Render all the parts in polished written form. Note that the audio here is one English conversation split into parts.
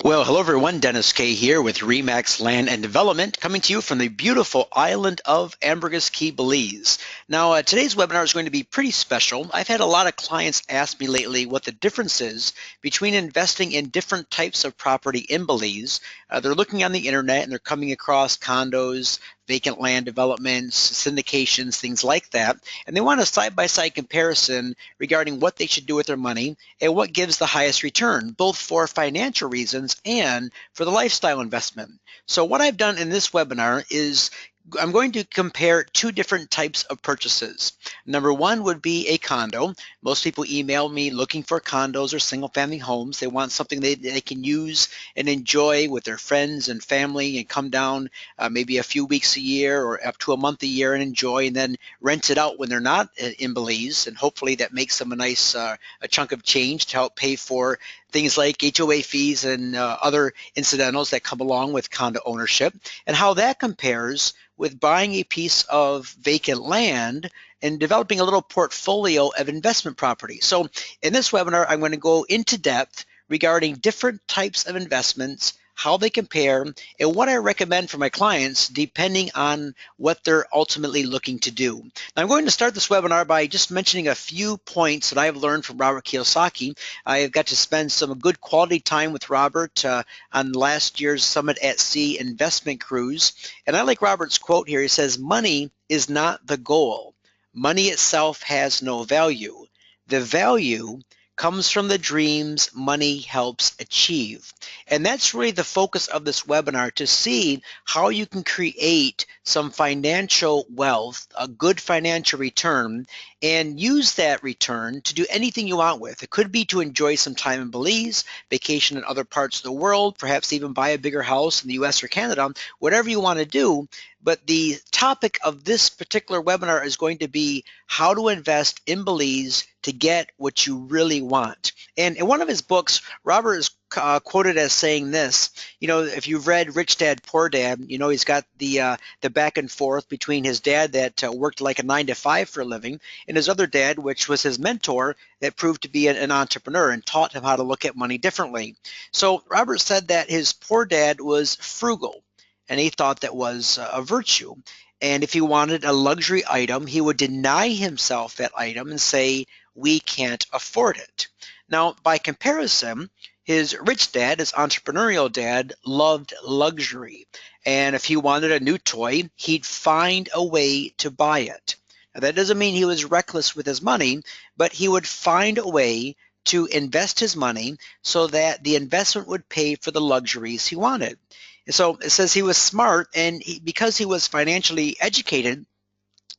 Well, hello everyone, Dennis Caye here with Remax Land and Development, coming to you from the beautiful island of Ambergris, Caye, Belize. Now, today's webinar is going to be pretty special. I've had a lot of clients ask me lately what the difference is between investing in different types of property in Belize. They're looking on the internet and they're coming across condos, vacant land developments, syndications, things like that, and they want a side-by-side comparison regarding what they should do with their money and what gives the highest return, both for financial reasons and for the lifestyle investment. So what I've done in this webinar is I'm going to compare two different types of purchases. Number one would be a condo. Most people email me looking for condos or single family homes. They want something they can use and enjoy with their friends and family and come down maybe a few weeks a year or up to a month a year and enjoy, and then rent it out when they're not in Belize. And hopefully that makes them a nice a chunk of change to help pay for things like HOA fees and other incidentals that come along with condo ownership, and how that compares with buying a piece of vacant land and developing a little portfolio of investment property. So in this webinar, I'm going to go into depth regarding different types of investments, how they compare, and what I recommend for my clients depending on what they're ultimately looking to do. Now, I'm going to start this webinar by just mentioning a few points that I've learned from Robert Kiyosaki. I've got to spend some good quality time with Robert on last year's Summit at Sea investment cruise. And I like Robert's quote here. He says, "Money is not the goal. Money itself has no value. The value comes from the dreams money helps achieve." And that's really the focus of this webinar, to see how you can create some financial wealth, a good financial return, and use that return to do anything you want with. It could be to enjoy some time in Belize, vacation in other parts of the world, perhaps even buy a bigger house in the US or Canada, whatever you want to do. But the topic of this particular webinar is going to be how to invest in Belize to get what you really want. And in one of his books, Robert is quoted as saying this: you know, if you've read Rich Dad, Poor Dad, you know he's got the back and forth between his dad that worked like a 9-to-5 for a living, and his other dad, which was his mentor, that proved to be an entrepreneur and taught him how to look at money differently. So Robert said that his poor dad was frugal, and he thought that was a virtue. And if he wanted a luxury item, he would deny himself that item and say, "We can't afford it." Now, by comparison, his rich dad, his entrepreneurial dad, loved luxury. And if he wanted a new toy, he'd find a way to buy it. Now, that doesn't mean he was reckless with his money, but he would find a way to invest his money so that the investment would pay for the luxuries he wanted. And so it says he was smart, and because he was financially educated,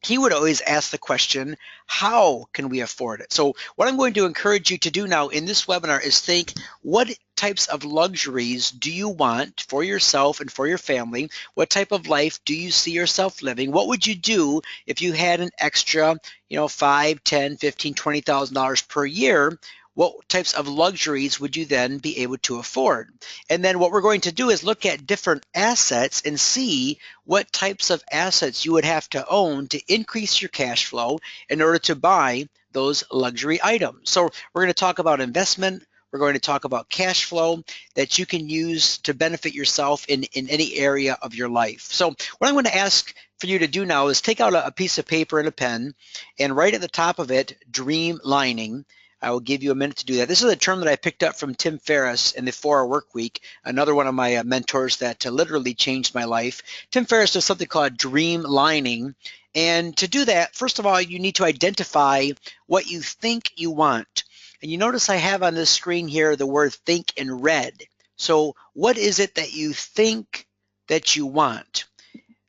he would always ask the question, how can we afford it? So what I'm going to encourage you to do now in this webinar is think, what types of luxuries do you want for yourself and for your family? What type of life do you see yourself living? What would you do if you had an extra, $5, $10, $15, $20,000 per year? What types of luxuries would you then be able to afford? And then what we're going to do is look at different assets and see what types of assets you would have to own to increase your cash flow in order to buy those luxury items. So we're going to talk about investment. We're going to talk about cash flow that you can use to benefit yourself in any area of your life. So what I'm going to ask for you to do now is take out a piece of paper and a pen and write at the top of it, dream lining. I will give you a minute to do that. This is a term that I picked up from Tim Ferriss in the 4-Hour Work Week, another one of my mentors that literally changed my life. Tim Ferriss does something called dream lining. And to do that, first of all, you need to identify what you think you want. And you notice I have on this screen here the word think in red. So what is it that you think that you want?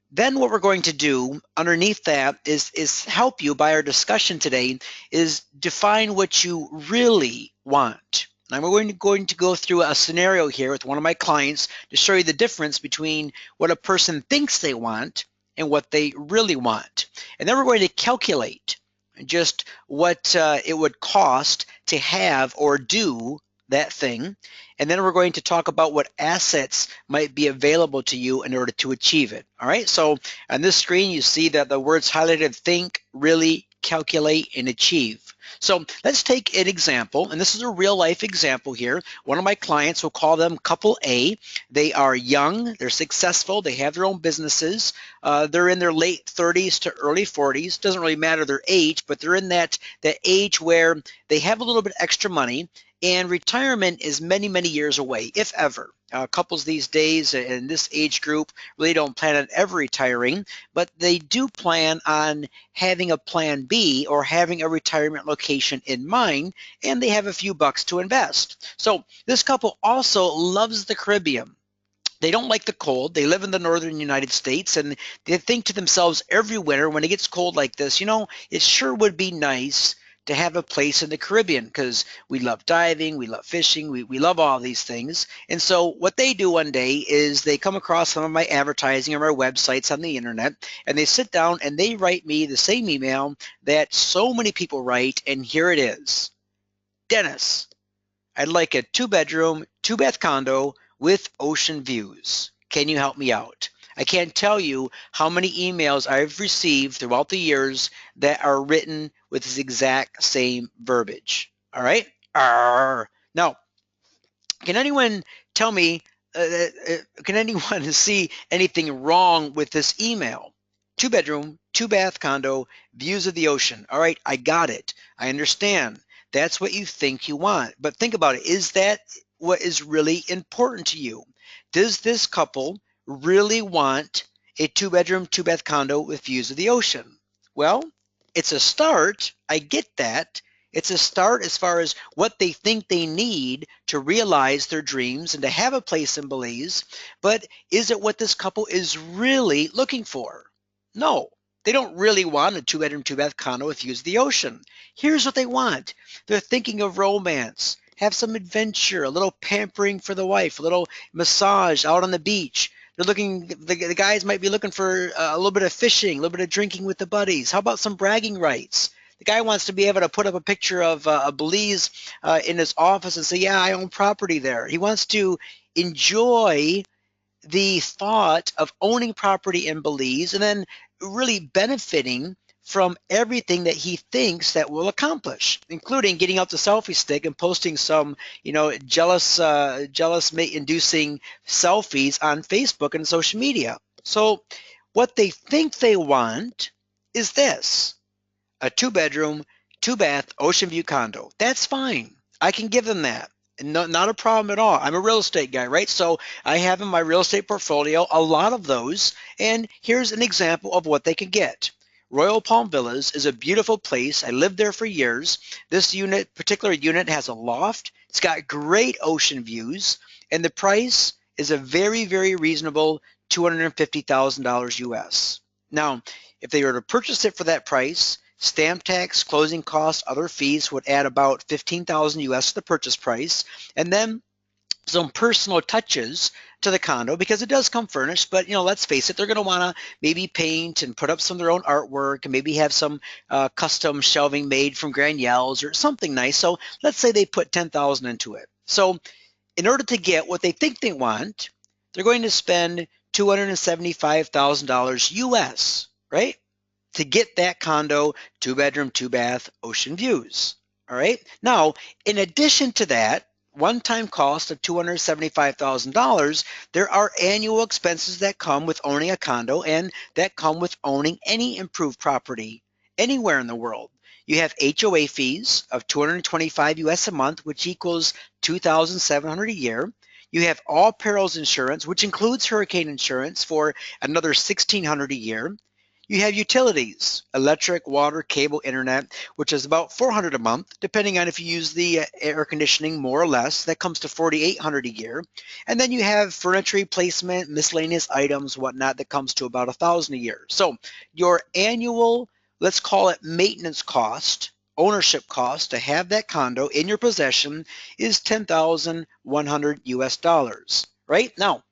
Then what we're going to do underneath that is help you by our discussion today is define what you really want. And we're going to go through a scenario here with one of my clients to show you the difference between what a person thinks they want and what they really want. And then we're going to calculate just what it would cost to have or do that thing. And then we're going to talk about what assets might be available to you in order to achieve it. All right, so on this screen you see that the words highlighted: think, really, calculate, and achieve. So let's take an example, and this is a real life example here. One of my clients, will call them couple A. They are young, they're successful, they have their own businesses. They're in their late 30s to early 40s. Doesn't really matter their age, but they're in that age where they have a little bit extra money, and retirement is many, many years away, if ever. Couples these days in this age group really don't plan on ever retiring, but they do plan on having a plan B or having a retirement location in mind, and they have a few bucks to invest. So this couple also loves the Caribbean. They don't like the cold. They live in the northern United States, and they think to themselves every winter when it gets cold like this, it sure would be nice to have a place in the Caribbean, because we love diving, we love fishing, we love all these things. And so what they do one day is they come across some of my advertising on our websites on the internet, and they sit down and they write me the same email that so many people write, and here it is. Dennis, I'd like a 2-bedroom, 2-bath condo with ocean views. Can you help me out? I can't tell you how many emails I've received throughout the years that are written with this exact same verbiage. All right? Arr. Now, can anyone tell me, can anyone see anything wrong with this email? 2-bedroom, 2-bath condo, views of the ocean. All right, I got it. I understand. That's what you think you want. But think about it. Is that what is really important to you? Does this couple really want a 2-bedroom, 2-bath condo with views of the ocean? Well, it's a start. I get that. It's a start as far as what they think they need to realize their dreams and to have a place in Belize. But is it what this couple is really looking for? No, they don't really want a 2-bedroom, 2-bath condo with views of the ocean. Here's what they want. They're thinking of romance, have some adventure, a little pampering for the wife, a little massage out on the beach. They're looking, the guys might be looking for a little bit of fishing, a little bit of drinking with the buddies. How about some bragging rights? The guy wants to be able to put up a picture of a Belize in his office and say, yeah, I own property there. He wants to enjoy the thought of owning property in Belize and then really benefiting from everything that he thinks that will accomplish, including getting out the selfie stick and posting some, jealous inducing selfies on Facebook and social media. So what they think they want is this: a 2-bedroom, 2-bath ocean view condo. That's fine. I can give them that. No, not a problem at all. I'm a real estate guy, right? So I have in my real estate portfolio a lot of those. And here's an example of what they can get. Royal Palm Villas is a beautiful place. I lived there for years. This particular unit has a loft. It's got great ocean views. And the price is a very, very reasonable $250,000 US. Now, if they were to purchase it for that price, stamp tax, closing costs, other fees would add about $15,000 US to the purchase price, and then some personal touches to the condo, because it does come furnished. But let's face it, they're going to want to maybe paint and put up some of their own artwork, and maybe have some custom shelving made from granules or something nice. So let's say they put $10,000 into it. So in order to get what they think they want, they're going to spend $275,000 US, right, to get that condo, 2-bedroom, 2-bath, ocean views. All right. Now, in addition to that one-time cost of $275,000, there are annual expenses that come with owning a condo and that come with owning any improved property anywhere in the world. You have HOA fees of $225 US a month, which equals $2,700 a year. You have all perils insurance, which includes hurricane insurance, for another $1,600 a year. You have utilities, electric, water, cable, internet, which is about $400 a month, depending on if you use the air conditioning more or less. That comes to $4,800 a year. And then you have furniture replacement, miscellaneous items, whatnot, that comes to about $1,000 a year. So your annual, let's call it maintenance cost, ownership cost to have that condo in your possession is $10,100 US, right? Now,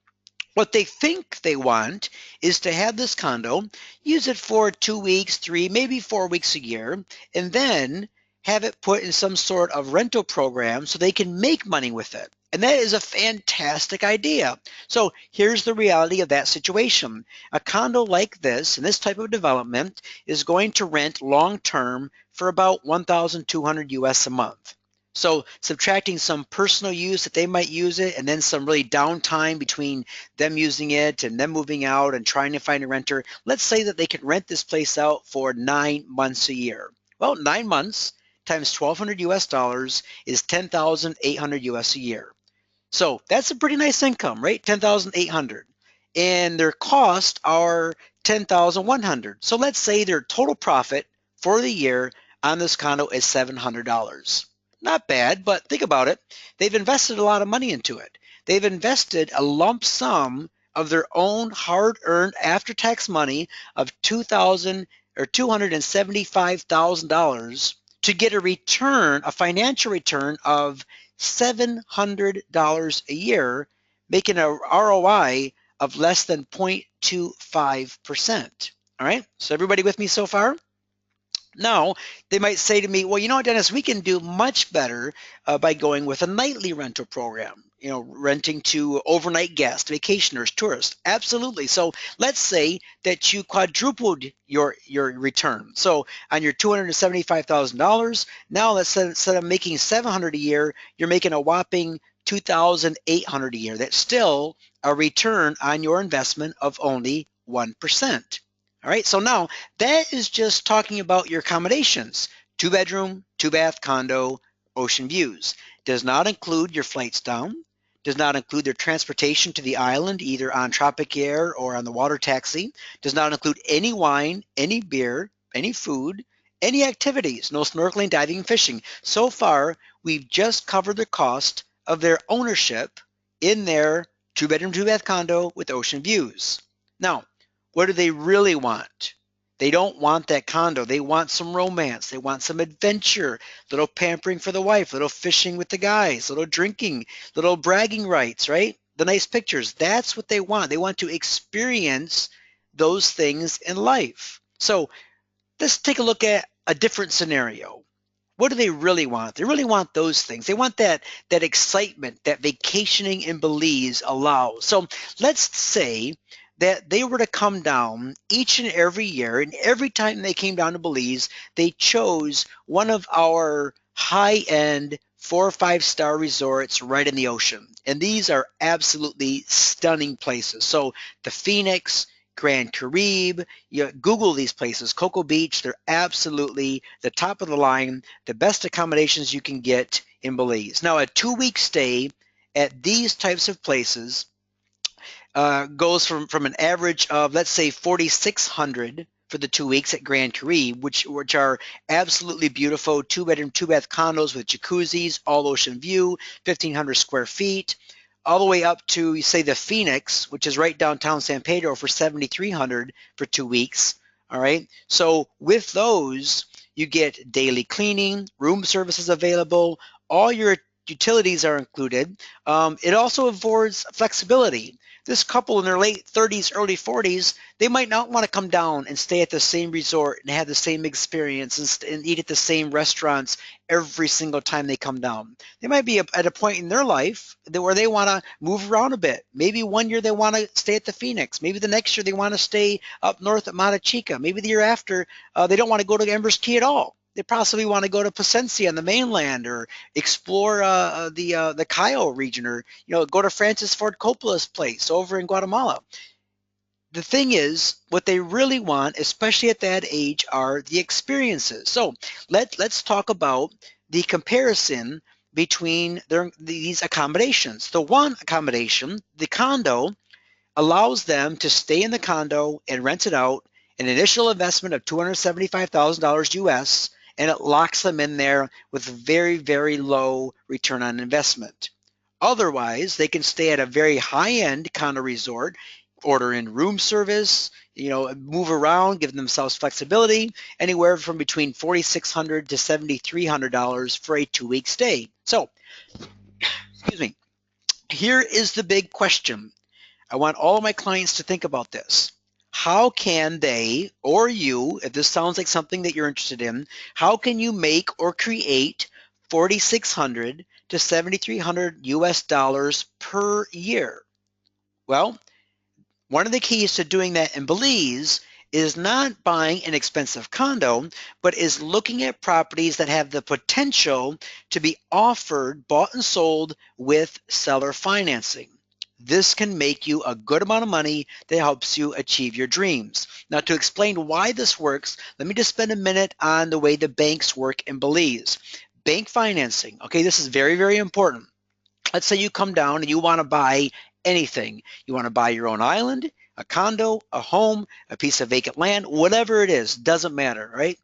what they think they want is to have this condo, use it for 2 weeks, 3, maybe 4 weeks a year, and then have it put in some sort of rental program so they can make money with it. And that is a fantastic idea. So here's the reality of that situation. A condo like this, and this type of development, is going to rent long-term for about 1,200 US a month. So subtracting some personal use that they might use it, and then some really downtime between them using it and them moving out and trying to find a renter. Let's say that they can rent this place out for 9 months a year. Well, 9 months times 1,200 US dollars is 10,800 US a year. So that's a pretty nice income, right? 10,800. And their costs are 10,100. So let's say their total profit for the year on this condo is $700. Not bad, but think about it. They've invested a lot of money into it. They've invested a lump sum of their own hard-earned after-tax money of $275,000 to get a return, a financial return of $700 a year, making a ROI of less than 0.25%. All right, so everybody with me so far? Now, they might say to me, well, you know what, Dennis, we can do much better by going with a nightly rental program, you know, renting to overnight guests, vacationers, tourists. Absolutely. So let's say that you quadrupled your return. So on your $275,000, now let's say instead of making $700 a year, you're making a whopping $2,800 a year. That's still a return on your investment of only 1%. All right, so now that is just talking about your accommodations. 2-bedroom, 2-bath condo, ocean views. Does not include your flights down. Does not include their transportation to the island, either on Tropic Air or on the water taxi. Does not include any wine, any beer, any food, any activities, no snorkeling, diving, and fishing. So far, we've just covered the cost of their ownership in their 2-bedroom, 2-bath condo with ocean views. Now, what do they really want? They don't want that condo. They want some romance. They want some adventure, little pampering for the wife, little fishing with the guys, little drinking, little bragging rights, right? The nice pictures. That's what they want. They want to experience those things in life. So let's take a look at a different scenario. What do they really want? They really want those things. They want that excitement that vacationing in Belize allows. So let's say that they were to come down each and every year, and every time they came down to Belize, they chose one of our high-end 4 or 5-star resorts right in the ocean. And these are absolutely stunning places. So the Phoenix, Grand Caribe, you Google these places, Cocoa Beach, they're absolutely the top of the line, the best accommodations you can get in Belize. Now, a 2-week stay at these types of places goes from an average of, let's say, 4,600 for the 2 weeks at Grand Caribe, which are absolutely beautiful 2-bedroom, 2-bath condos with jacuzzis, all ocean view, 1,500 square feet, all the way up to, say, the Phoenix, which is right downtown San Pedro, for 7,300 for 2 weeks. All right. So with those, you get daily cleaning, room services available, all your utilities are included. It also affords flexibility. This couple in their late 30s, early 40s, they might not want to come down and stay at the same resort and have the same experience and eat at the same restaurants every single time they come down. They might be at a point in their life where they want to move around a bit. Maybe one year they want to stay at the Phoenix. Maybe the next year they want to stay up north at Monte Chica. Maybe the year after they don't want to go to Ambergris Caye at all. They possibly want to go to Placencia on the mainland, or explore the Caye region, or go to Francis Ford Coppola's place over in Guatemala. The thing is, what they really want, especially at that age, are the experiences. So let's talk about the comparison between these accommodations. The one accommodation, the condo, allows them to stay in the condo and rent it out, an initial investment of $275,000 US, and it locks them in there with very, very low return on investment. Otherwise, they can stay at a very high-end condo resort, order in room service, move around, give themselves flexibility, anywhere from between $4,600 to $7,300 for a 2-week stay. So, excuse me, here is the big question. I want all of my clients to think about this. How can they, or you, if this sounds like something that you're interested in, how can you make or create $4,600 to $7,300 US dollars per year? Well, one of the keys to doing that in Belize is not buying an expensive condo, but is looking at properties that have the potential to be offered, bought and sold with seller financing. This can make you a good amount of money that helps you achieve your dreams. Now, to explain why this works, let me just spend a minute on the way the banks work in Belize. Bank financing, okay, this is very, very important. Let's say you come down and you want to buy anything. You want to buy your own island, a condo, a home, a piece of vacant land, whatever it is, doesn't matter, right?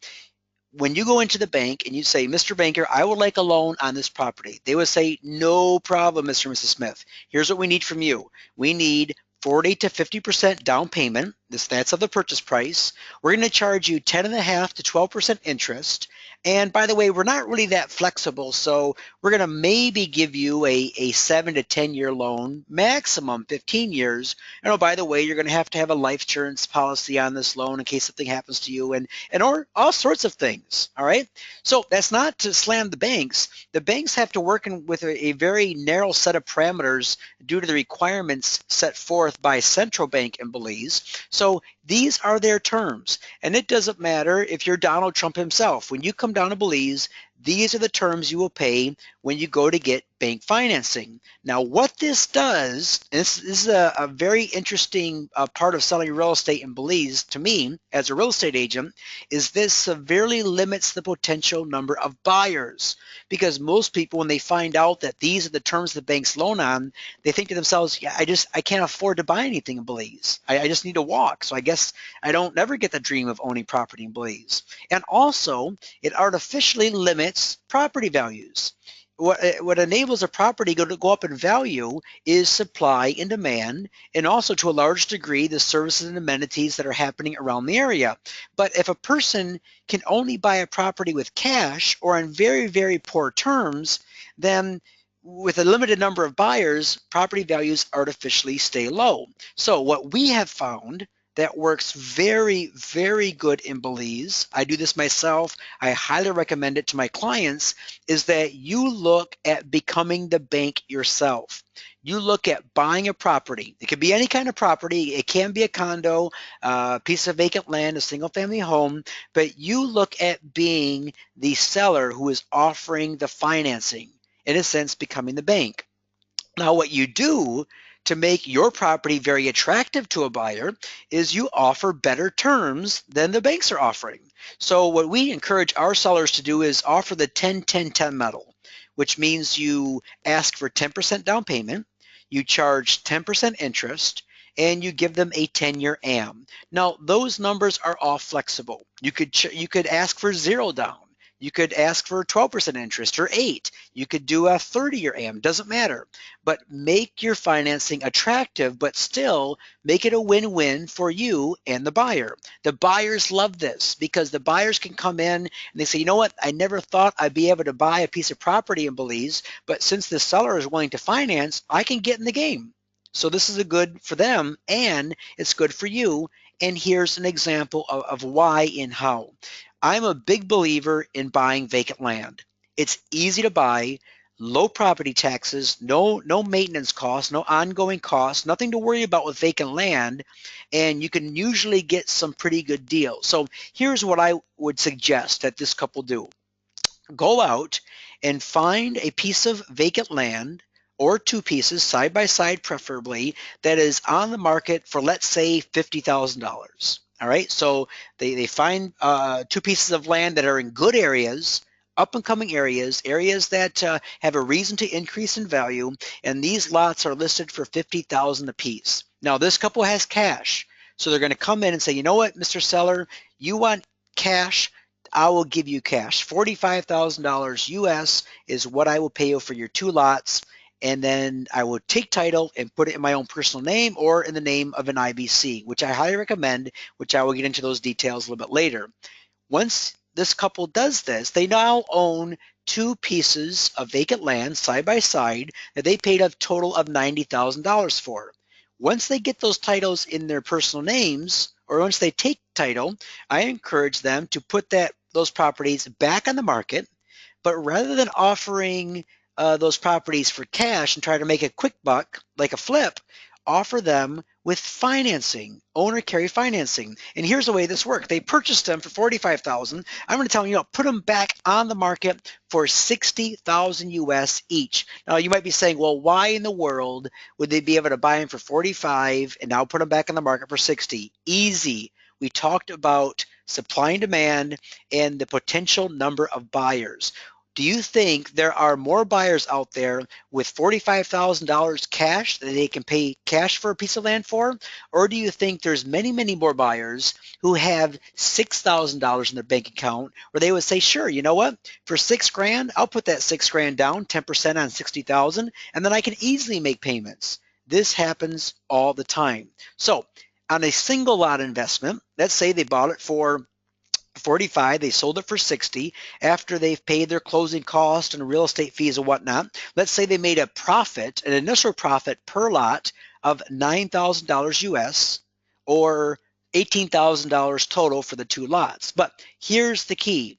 When you go into the bank and you say, Mr. Banker, I would like a loan on this property, they would say, no problem, Mr. and Mrs. Smith. Here's what we need from you. We need 40 to 50% down payment. That's of the purchase price. We're going to charge you 10.5 to 12% interest. And by the way, we're not really that flexible, so we're going to maybe give you a 7 to 10 year loan, maximum 15 years. And oh, by the way, you're going to have a life insurance policy on this loan in case something happens to you, and or all sorts of things. All right. So that's not to slam the banks. The banks have to work with a very narrow set of parameters due to the requirements set forth by Central Bank in Belize. So these are their terms, and it doesn't matter if you're Donald Trump himself. When you come down to Belize, these are the terms you will pay when you go to get bank financing. Now, what this does, and this is a very interesting part of selling real estate in Belize to me as a real estate agent, is this severely limits the potential number of buyers. Because most people, when they find out that these are the terms the banks loan on, they think to themselves, yeah, I can't afford to buy anything in Belize. I just need to walk. So I guess I don't never get the dream of owning property in Belize. And also, it artificially limits property values. What enables a property to go up in value is supply and demand, and also to a large degree the services and amenities that are happening around the area. But if a person can only buy a property with cash or on very, very poor terms, then with a limited number of buyers, property values artificially stay low. So what we have found that works very, very good in Belize, I do this myself, I highly recommend it to my clients, is that you look at becoming the bank yourself. You look at buying a property. It could be any kind of property. It can be a condo, a piece of vacant land, a single family home, but you look at being the seller who is offering the financing, in a sense, becoming the bank. Now, what you do to make your property very attractive to a buyer is you offer better terms than the banks are offering. So what we encourage our sellers to do is offer the 10-10-10 model, which means you ask for 10% down payment, you charge 10% interest, and you give them a 10-year AM. Now, those numbers are all flexible. You could ask for 0 down. You could ask for 12% interest or 8. You could do a 30-year AM, doesn't matter. But make your financing attractive, but still make it a win-win for you and the buyer. The buyers love this because the buyers can come in and they say, you know what, I never thought I'd be able to buy a piece of property in Belize, but since the seller is willing to finance, I can get in the game. So this is a good for them and it's good for you. And here's an example of why and how. I'm a big believer in buying vacant land. It's easy to buy, low property taxes, no maintenance costs, no ongoing costs, nothing to worry about with vacant land, and you can usually get some pretty good deals. So here's what I would suggest that this couple do. Go out and find a piece of vacant land or 2 pieces side by side preferably that is on the market for, let's say, $50,000. All right, so they find 2 pieces of land that are in good areas, up and coming areas, areas that have a reason to increase in value, and these lots are listed for $50,000 a piece. Now this couple has cash, so they're going to come in and say, you know what, Mr. Seller, you want cash? I will give you cash. $45,000 US is what I will pay you for your 2 lots, and then I will take title and put it in my own personal name or in the name of an IBC, which I highly recommend, which I will get into those details a little bit later. Once this couple does this, they now own 2 pieces of vacant land side by side that they paid a total of $90,000 for. Once they get those titles in their personal names, or once they take title, I encourage them to put those properties back on the market, but rather than offering those properties for cash and try to make a quick buck like a flip, offer them with financing, owner carry financing. And here's the way this worked. They purchased them for $45,000. I'm going to tell you, put them back on the market for $60,000 US each. Now you might be saying, well, why in the world would they be able to buy them for 45 and now put them back on the market for 60? Easy. We talked about supply and demand and the potential number of buyers. Do you think there are more buyers out there with $45,000 cash that they can pay cash for a piece of land for? Or do you think there's many, many more buyers who have $6,000 in their bank account where they would say, sure, you know what? For 6 grand, I'll put that 6 grand down, 10% on 60,000, and then I can easily make payments. This happens all the time. So on a single lot investment, let's say they bought it for 45, they sold it for 60 after they've paid their closing cost and real estate fees and whatnot. Let's say they made a profit, an initial profit per lot of $9,000 US or $18,000 total for the 2 lots. But here's the key.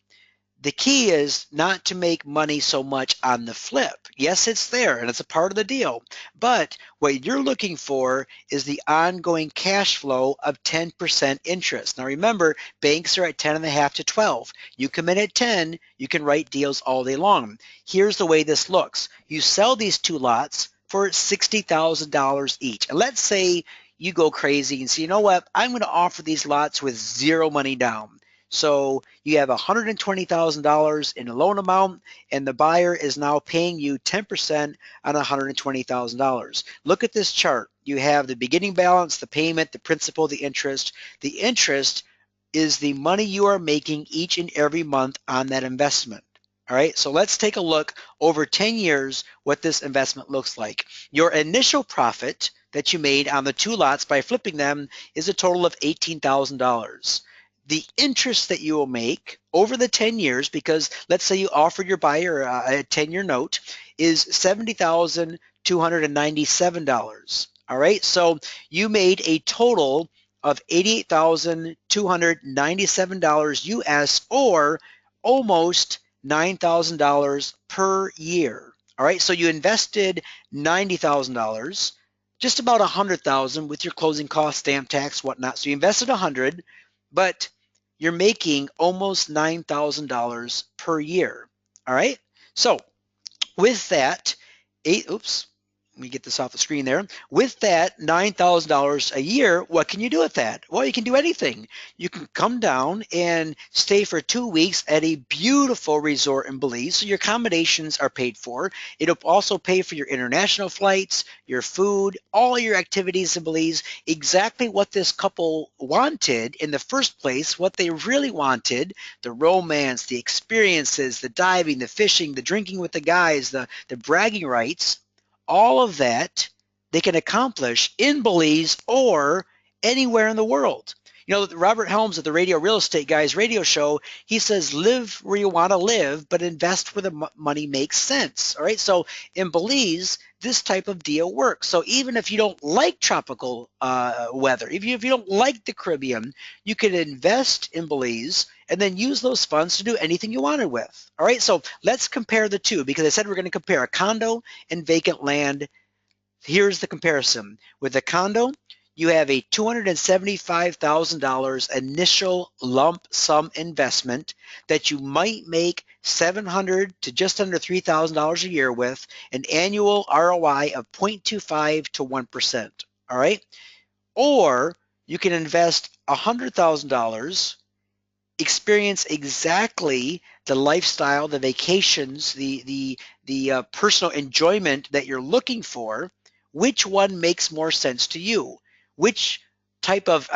The key is not to make money so much on the flip. Yes, it's there and it's a part of the deal. But what you're looking for is the ongoing cash flow of 10% interest. Now remember, banks are at 10.5 to 12. You come in at 10, you can write deals all day long. Here's the way this looks. You sell these 2 lots for $60,000 each. And let's say you go crazy and say, you know what, I'm going to offer these lots with zero money down. So you have $120,000 in a loan amount, and the buyer is now paying you 10% on $120,000. Look at this chart. You have the beginning balance, the payment, the principal, the interest. The interest is the money you are making each and every month on that investment. All right, so let's take a look over 10 years what this investment looks like. Your initial profit that you made on the 2 lots by flipping them is a total of $18,000. The interest that you will make over the 10 years, because let's say you offered your buyer a 10-year note, is $70,297. All right, so you made a total of $88,297 US or almost $9,000 per year. All right, so you invested $90,000, just about $100,000 with your closing costs, stamp tax, whatnot. So you invested $100,000, but you're making almost $9,000 per year. All right. So with that, let me get this off the screen there. With that $9,000 a year, what can you do with that? Well, you can do anything. You can come down and stay for 2 weeks at a beautiful resort in Belize. So your accommodations are paid for. It'll also pay for your international flights, your food, all your activities in Belize. Exactly what this couple wanted in the first place, what they really wanted, the romance, the experiences, the diving, the fishing, the drinking with the guys, the bragging rights. All of that they can accomplish in Belize or anywhere in the world. You know, Robert Helms at the Radio Real Estate Guys radio show, he says, live where you want to live, but invest where the money makes sense. All right. So in Belize, this type of deal works. So even if you don't like tropical weather, if you don't like the Caribbean, you can invest in Belize and then use those funds to do anything you wanted with. All right, so let's compare the two because I said we're going to compare a condo and vacant land. Here's the comparison. With a condo, you have a $275,000 initial lump sum investment that you might make $700 to just under $3,000 a year with an annual ROI of 0.25 to 1%. All right, or you can invest $100,000, experience exactly the lifestyle, the vacations, the personal enjoyment that you're looking for. Which one makes more sense to you? Which type of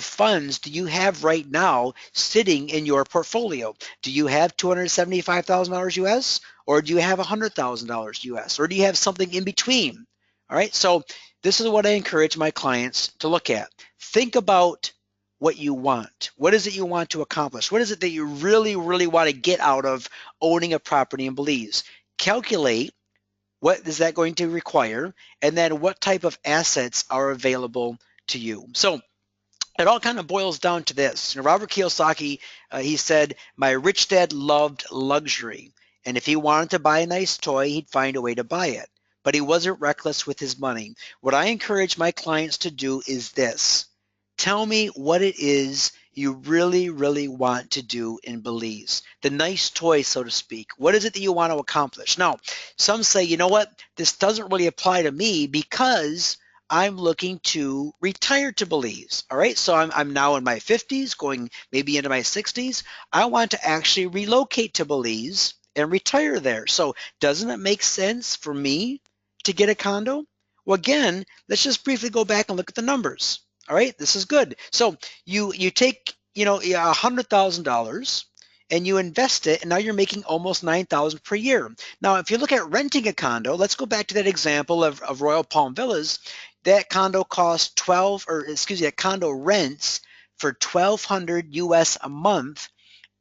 funds do you have right now sitting in your portfolio? Do you have $275,000 US, or do you have $100,000 US, or do you have something in between? All right, so this is what I encourage my clients to look at. Think about what you want. What is it you want to accomplish? What is it that you really, really want to get out of owning a property in Belize? Calculate what is that going to require, and then what type of assets are available to you. So it all kind of boils down to this. You know, Robert Kiyosaki, he said, my rich dad loved luxury. And if he wanted to buy a nice toy, he'd find a way to buy it. but he wasn't reckless with his money. What I encourage my clients to do is this. Tell me what it is you really, really want to do in Belize. The nice toy, so to speak. What is it that you want to accomplish? Now, some say, you know what? This doesn't really apply to me because I'm looking to retire to Belize. All right. So I'm now in my 50s, going maybe into my 60s. I want to actually relocate to Belize and retire there. So doesn't it make sense for me to get a condo? Well, again, let's just briefly go back and look at the numbers. All right, this is good. So you take $100,000 and you invest it, and now you're making almost $9,000 per year. Now, if you look at renting a condo, let's go back to that example of Royal Palm Villas. That condo costs that condo rents for 1,200 US a month,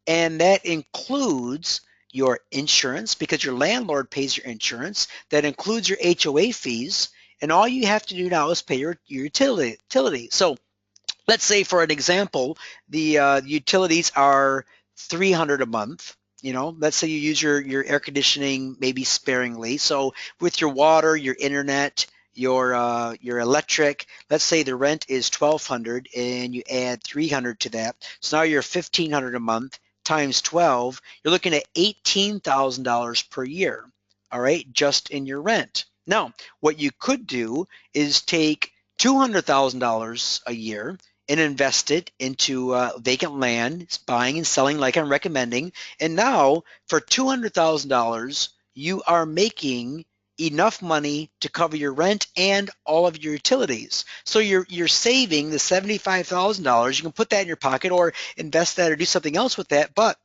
and that includes your insurance because your landlord pays your insurance. That includes your HOA fees, and all you have to do now is pay your utility. So let's say, for an example, the utilities are 300 a month. Let's say you use your air conditioning maybe sparingly. So with your water, your internet, your electric, let's say the rent is 1,200 and you add 300 to that. So now you're 1,500 a month times 12. You're looking at $18,000 per year. All right, just in your rent. Now, what you could do is take $200,000 a year and invest it into vacant land, buying and selling like I'm recommending. And now for $200,000, you are making enough money to cover your rent and all of your utilities. So you're saving the $75,000. You can put that in your pocket or invest that or do something else with that. But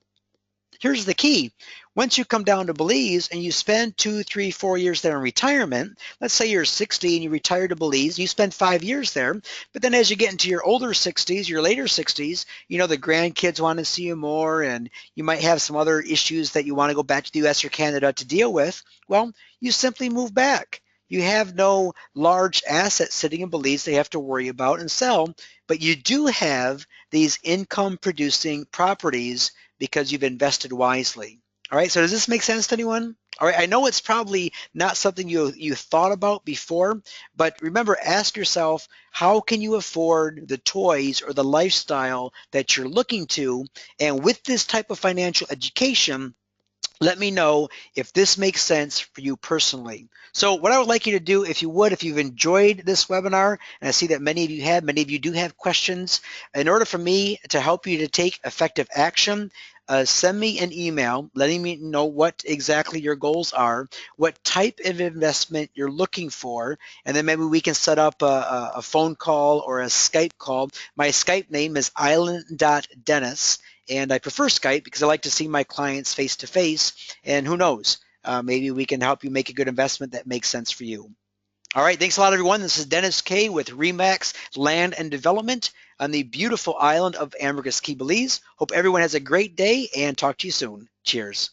here's the key. Once you come down to Belize and you spend 2, 3, 4 years there in retirement, let's say you're 60 and you retire to Belize, you spend 5 years there, but then as you get into your older 60s, your later 60s, the grandkids want to see you more and you might have some other issues that you want to go back to the US or Canada to deal with. Well, you simply move back. You have no large assets sitting in Belize they have to worry about and sell, but you do have these income producing properties because you've invested wisely. All right, so does this make sense to anyone? All right, I know it's probably not something you thought about before, but remember, ask yourself, how can you afford the toys or the lifestyle that you're looking to? And with this type of financial education, let me know if this makes sense for you personally. So what I would like you to do, if you've enjoyed this webinar, and I see that many of you do have questions, in order for me to help you to take effective action, send me an email letting me know what exactly your goals are, what type of investment you're looking for, and then maybe we can set up a phone call or a Skype call. My Skype name is island.dennis. And I prefer Skype because I like to see my clients face to face. And who knows, maybe we can help you make a good investment that makes sense for you. All right, thanks a lot, everyone. This is Dennis Caye with Remax Land and Development on the beautiful island of Ambergris, Caye, Belize. Hope everyone has a great day and talk to you soon. Cheers.